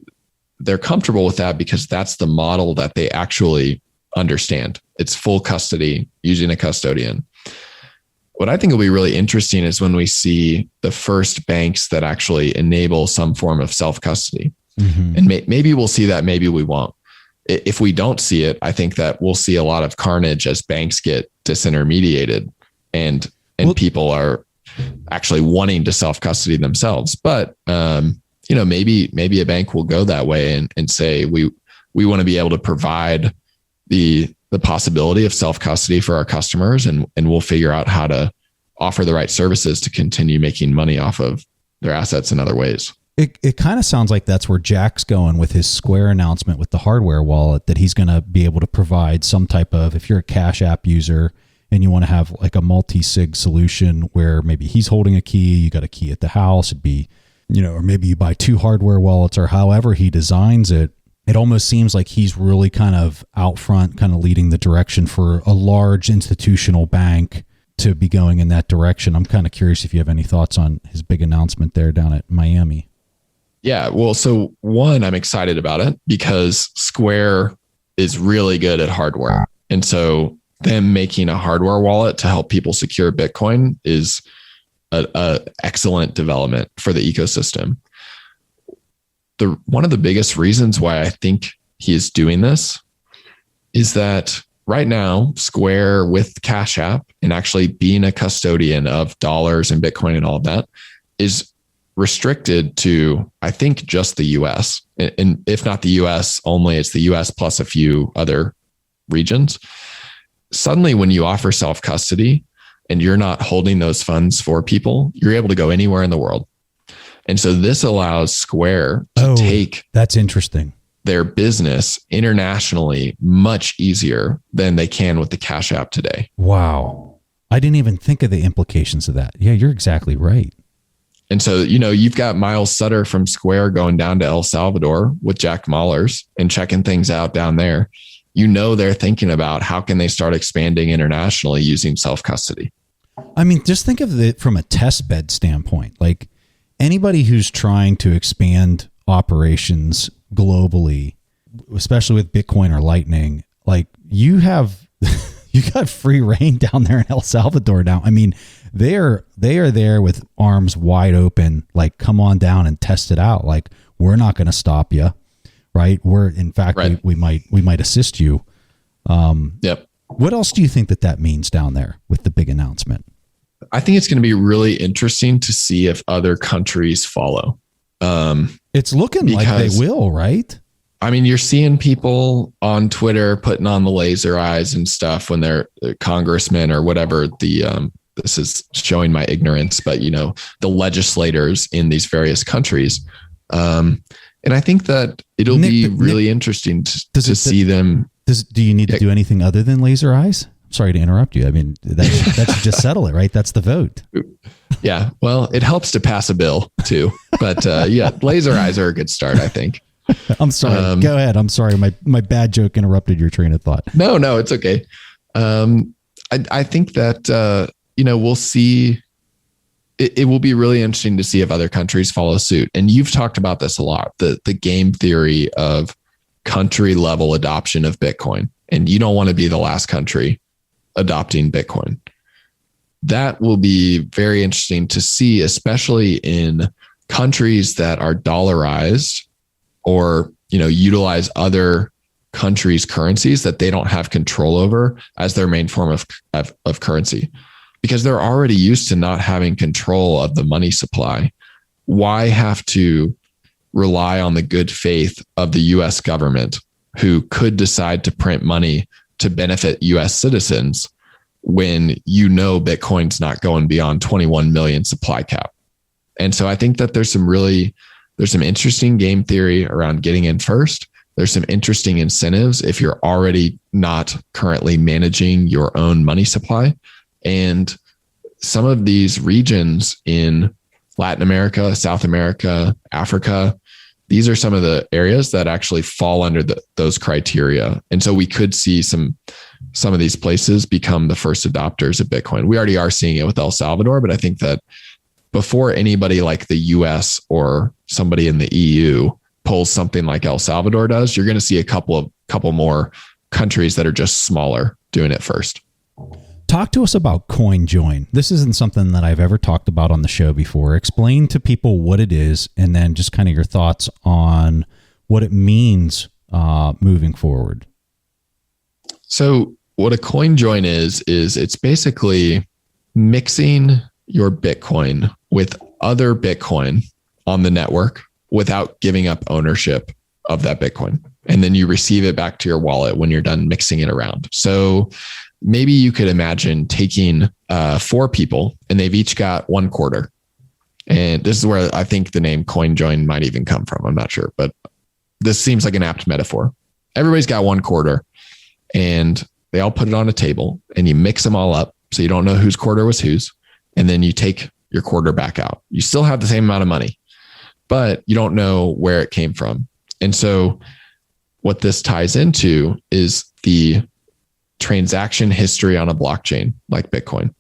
they're comfortable with that because that's the model that they actually understand. It's full custody using a custodian. What I think will be really interesting is when we see the first banks that actually enable some form of self-custody. Mm-hmm. And maybe we'll see that, maybe we won't. If we don't see it, I think that we'll see a lot of carnage as banks get disintermediated and people are actually wanting to self-custody themselves. But, maybe a bank will go that way and say, we want to be able to provide the possibility of self-custody for our customers, and we'll figure out how to offer the right services to continue making money off of their assets in other ways. It kind of sounds like that's where Jack's going with his Square announcement with the hardware wallet, that he's going to be able to provide some type of, if you're a Cash App user and you want to have like a multi-sig solution where maybe he's holding a key, you got a key at the house, it'd be, or maybe you buy two hardware wallets or however he designs it. it almost seems like he's really kind of out front, kind of leading the direction for a large institutional bank to be going in that direction. I'm kind of curious if you have any thoughts on his big announcement there down at Miami. Yeah, well, so one, I'm excited about it because Square is really good at hardware. And so them making a hardware wallet to help people secure Bitcoin is a excellent development for the ecosystem. One of the biggest reasons why I think he is doing this is that right now, Square with Cash App and actually being a custodian of dollars and Bitcoin and all of that is restricted to, I think, just the US. And if not the US only, it's the US plus a few other regions. Suddenly, when you offer self-custody and you're not holding those funds for people, you're able to go anywhere in the world. And so this allows Square to take that's interesting. Their business internationally much easier than they can with the Cash App today. Wow. I didn't even think of the implications of that. Yeah, you're exactly right. And so, you've got Miles Sutter from Square going down to El Salvador with Jack Mallers and checking things out down there. They're thinking about how can they start expanding internationally using self-custody. I mean, just think of it from a test bed standpoint. Like anybody who's trying to expand operations globally, especially with Bitcoin or Lightning, like you got free reign down there in El Salvador now. I mean, they are there with arms wide open, like, come on down and test it out. Like, we're not going to stop you. Right. Right. We might assist you. Yep. What else do you think that means down there with the big announcement? I think it's going to be really interesting to see if other countries follow. It's looking like they will, right? I mean, you're seeing people on Twitter putting on the laser eyes and stuff when they're congressmen or whatever. This is showing my ignorance, but the legislators in these various countries. And I think that it'll be really interesting to see them. Do you need to do anything other than laser eyes? Sorry to interrupt you. I mean, that should just settle it, right? That's the vote. Yeah. Well, it helps to pass a bill too, but yeah, laser eyes are a good start, I think. I'm sorry. Go ahead. I'm sorry. My bad joke interrupted your train of thought. No, it's okay. I think that, we'll see. It will be really interesting to see if other countries follow suit. And you've talked about this a lot, the game theory of country level adoption of Bitcoin. And you don't want to be the last country adopting Bitcoin. That will be very interesting to see, especially in countries that are dollarized or, utilize other countries' currencies that they don't have control over as their main form of currency. Because they're already used to not having control of the money supply. Why have to rely on the good faith of the US government, who could decide to print money to benefit US citizens when Bitcoin's not going beyond 21 million supply cap? And so I think that there's some interesting game theory around getting in first. There's some interesting incentives if you're already not currently managing your own money supply. And some of these regions in Latin America, South America, Africa, these are some of the areas that actually fall under those criteria. And so we could see some of these places become the first adopters of Bitcoin. We already are seeing it with El Salvador, but I think that before anybody like the US or somebody in the EU pulls something like El Salvador does, you're going to see a couple more countries that are just smaller doing it first. Talk to us about CoinJoin. This isn't something that I've ever talked about on the show before. Explain to people what it is, and then just kind of your thoughts on what it means moving forward. So what a CoinJoin is it's basically mixing your Bitcoin with other Bitcoin on the network without giving up ownership of that Bitcoin. And then you receive it back to your wallet when you're done mixing it around. So maybe you could imagine taking 4 people and they've each got $0.25. And this is where I think the name CoinJoin might even come from. I'm not sure, but this seems like an apt metaphor. Everybody's got $0.25 and they all put it on a table and you mix them all up. So you don't know whose quarter was whose. And then you take your quarter back out. You still have the same amount of money, but you don't know where it came from. And so what this ties into is the transaction history on a blockchain like Bitcoin.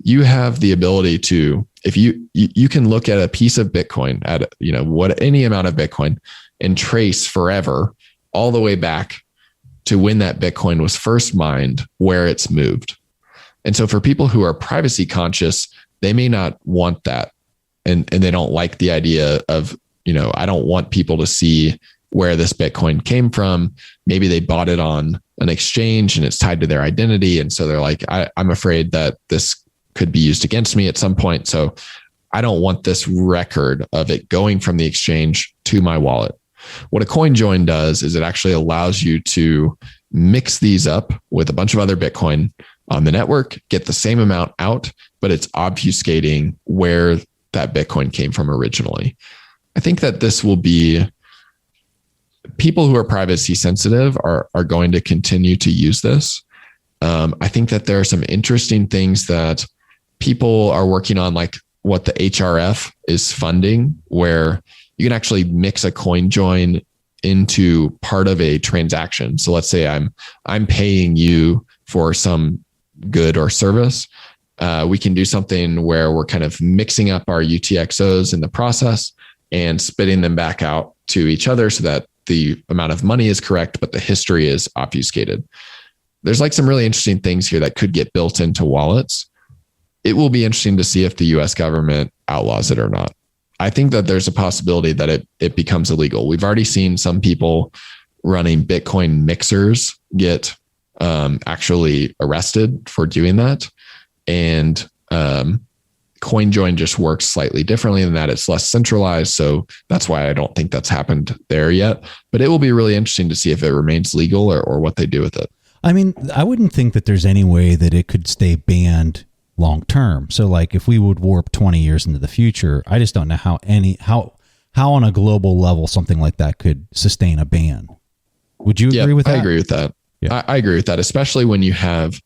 You have the ability to, if you can look at a piece of Bitcoin at, any amount of Bitcoin and trace forever all the way back to when that Bitcoin was first mined, where it's moved. And so for people who are privacy conscious, they may not want that. And they don't like the idea of, I don't want people to see where this Bitcoin came from. Maybe they bought it on an exchange and it's tied to their identity. And so they're like, I'm afraid that this could be used against me at some point. So I don't want this record of it going from the exchange to my wallet. What a coin join does is it actually allows you to mix these up with a bunch of other Bitcoin on the network, get the same amount out, but it's obfuscating where that Bitcoin came from originally. I think that this will be, people who are privacy sensitive are going to continue to use this. I think that there are some interesting things that people are working on, like what the HRF is funding, where you can actually mix a coin join into part of a transaction. So let's say I'm paying you for some good or service. We can do something where we're kind of mixing up our UTXOs in the process and spitting them back out to each other so that the amount of money is correct, but the history is obfuscated. There's like some really interesting things here that could get built into wallets. It will be interesting to see if the US government outlaws it or not. I think that there's a possibility that it becomes illegal. We've already seen some people running Bitcoin mixers get actually arrested for doing that. And CoinJoin just works slightly differently than that. It's less centralized. So that's why I don't think that's happened there yet. But it will be really interesting to see if it remains legal or what they do with it. I mean, I wouldn't think that there's any way that it could stay banned long term. So like if we would warp 20 years into the future, I just don't know how on a global level something like that could sustain a ban. Would you agree with that? I agree with that. Yeah. I agree with that, especially when you have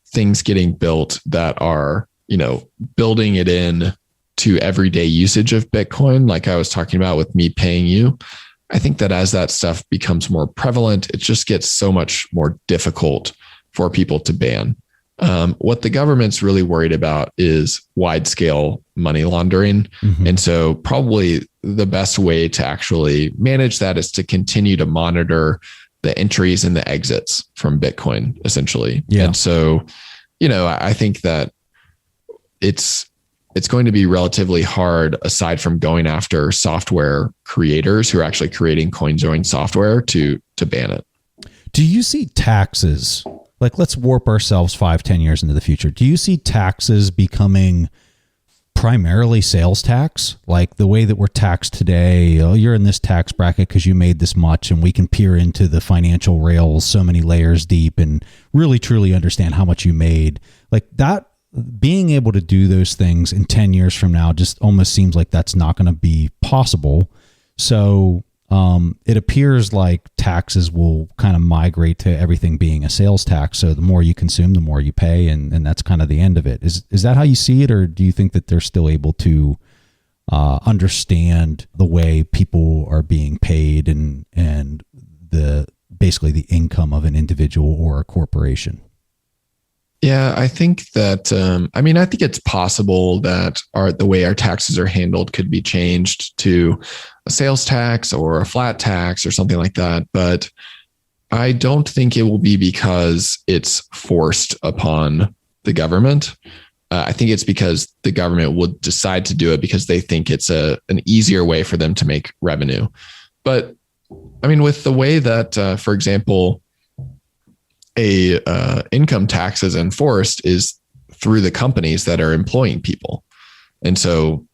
things getting built that are, building it in to everyday usage of Bitcoin, like I was talking about with me paying you. I think that as that stuff becomes more prevalent, it just gets so much more difficult for people to ban. What the government's really worried about is wide scale money laundering. Mm-hmm. And so probably the best way to actually manage that is to continue to monitor the entries and the exits from Bitcoin, essentially. Yeah. And so, I think that it's going to be relatively hard, aside from going after software creators who are actually creating CoinJoin software, to ban it. Do you see taxes? Like, let's warp ourselves 5-10 years into the future. Do you see taxes becoming primarily sales tax? Like the way that we're taxed today, you're in this tax bracket because you made this much, and we can peer into the financial rails so many layers deep and really truly understand how much you made. Like that, being able to do those things in 10 years from now just almost seems like that's not going to be possible. So it appears like taxes will kind of migrate to everything being a sales tax. So the more you consume, the more you pay, and that's kind of the end of it. Is that how you see it, or do you think that they're still able to understand the way people are being paid and the basically the income of an individual or a corporation? Yeah, I think that, I think it's possible that the way our taxes are handled could be changed to a sales tax or a flat tax or something like that. But I don't think it will be because it's forced upon the government. I think it's because the government would decide to do it because they think it's an easier way for them to make revenue. But with the way that, for example, income tax is enforced is through the companies that are employing people. And so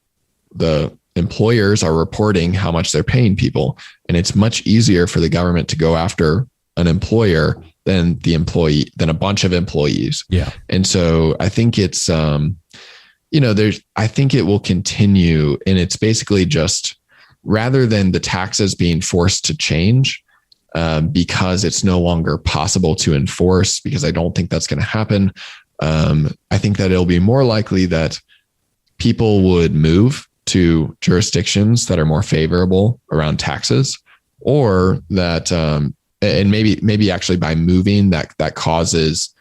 the employers are reporting how much they're paying people. And it's much easier for the government to go after an employer than than a bunch of employees. Yeah. And so I think it's, I think it will continue, and it's basically just, rather than the taxes being forced to change, because it's no longer possible to enforce, because I don't think that's going to happen. I think that it'll be more likely that people would move to jurisdictions that are more favorable around taxes. or that, and maybe actually by moving that causes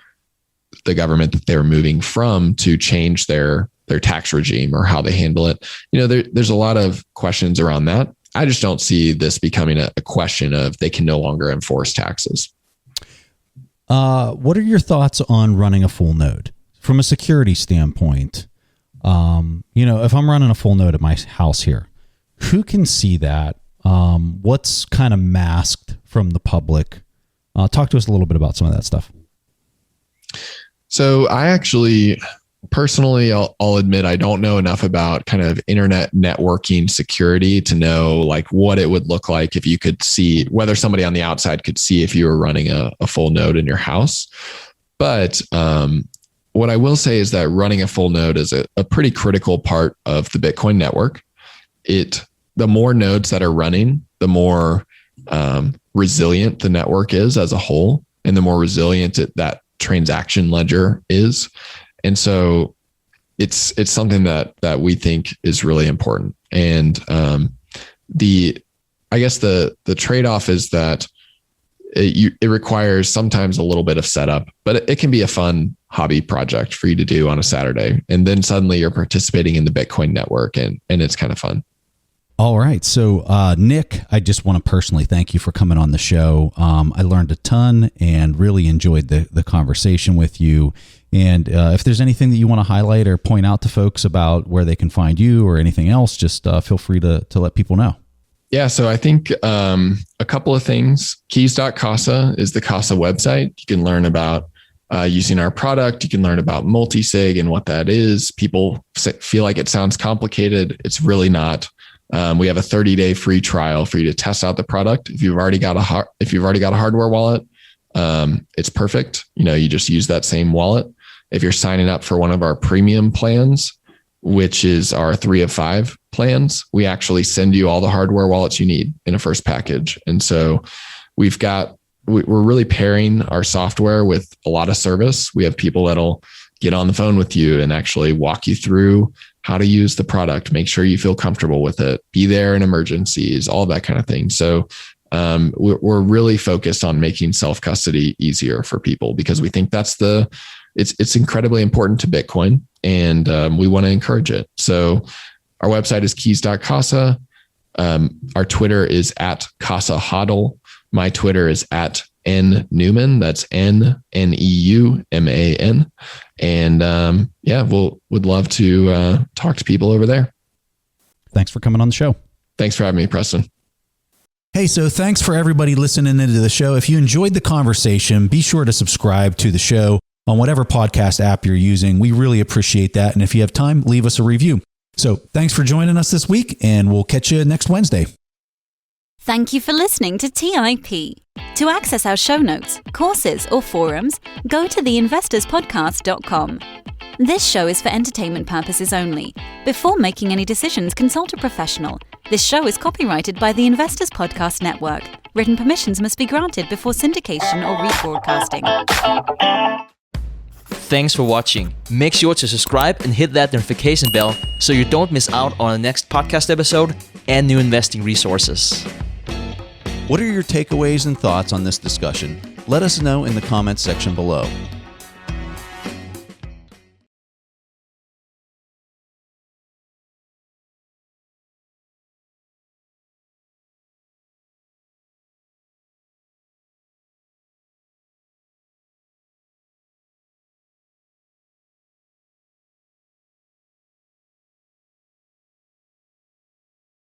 the government that they're moving from to change their tax regime or how they handle it. There's a lot of questions around that. I just don't see this becoming a question of they can no longer enforce taxes. What are your thoughts on running a full node from a security standpoint? If I'm running a full node at my house here, who can see that? What's kind of masked from the public? Talk to us a little bit about some of that stuff. So I actually, personally, I'll admit I don't know enough about kind of internet networking security to know like what it would look like if you could see whether somebody on the outside could see if you were running a full node in your house. But what I will say is that running a full node is a pretty critical part of the Bitcoin network. The more nodes that are running, the more resilient the network is as a whole, and the more resilient that transaction ledger is. And so it's something that we think is really important. And I guess the trade-off is that it requires sometimes a little bit of setup, but it can be a fun hobby project for you to do on a Saturday. And then suddenly you're participating in the Bitcoin network, and it's kind of fun. All right. So, Nick, I just want to personally thank you for coming on the show. I learned a ton and really enjoyed the conversation with you. And if there's anything that you want to highlight or point out to folks about where they can find you or anything else, just feel free to let people know. Yeah. So I think a couple of things. Keys.casa is the Casa website. You can learn about using our product. You can learn about multi-sig and what that is. People feel like it sounds complicated. It's really not. We have a 30-day free trial for you to test out the product. If you've already got a hardware wallet, it's perfect. You just use that same wallet. If you're signing up for one of our premium plans, which is our 3 of 5 plans, we actually send you all the hardware wallets you need in a first package. And so we're really pairing our software with a lot of service. We have people that'll get on the phone with you and actually walk you through how to use the product, make sure you feel comfortable with it, be there in emergencies, all that kind of thing. So we're really focused on making self-custody easier for people because we think it's incredibly important to Bitcoin, and we want to encourage it. So our website is keys.casa. Our Twitter is @CasaHodl. My Twitter is @N-Neuman. That's N-Neuman. And would love to talk to people over there. Thanks for coming on the show. Thanks for having me, Preston. Hey, so thanks for everybody listening into the show. If you enjoyed the conversation, be sure to subscribe to the show on whatever podcast app you're using. We really appreciate that. And if you have time, leave us a review. So thanks for joining us this week, and we'll catch you next Wednesday. Thank you for listening to TIP. To access our show notes, courses, or forums, go to theinvestorspodcast.com. This show is for entertainment purposes only. Before making any decisions, consult a professional. This show is copyrighted by the Investors Podcast Network. Written permissions must be granted before syndication or rebroadcasting. Thanks for watching. Make sure to subscribe and hit that notification bell so you don't miss out on the next podcast episode and new investing resources. What are your takeaways and thoughts on this discussion? Let us know in the comments section below.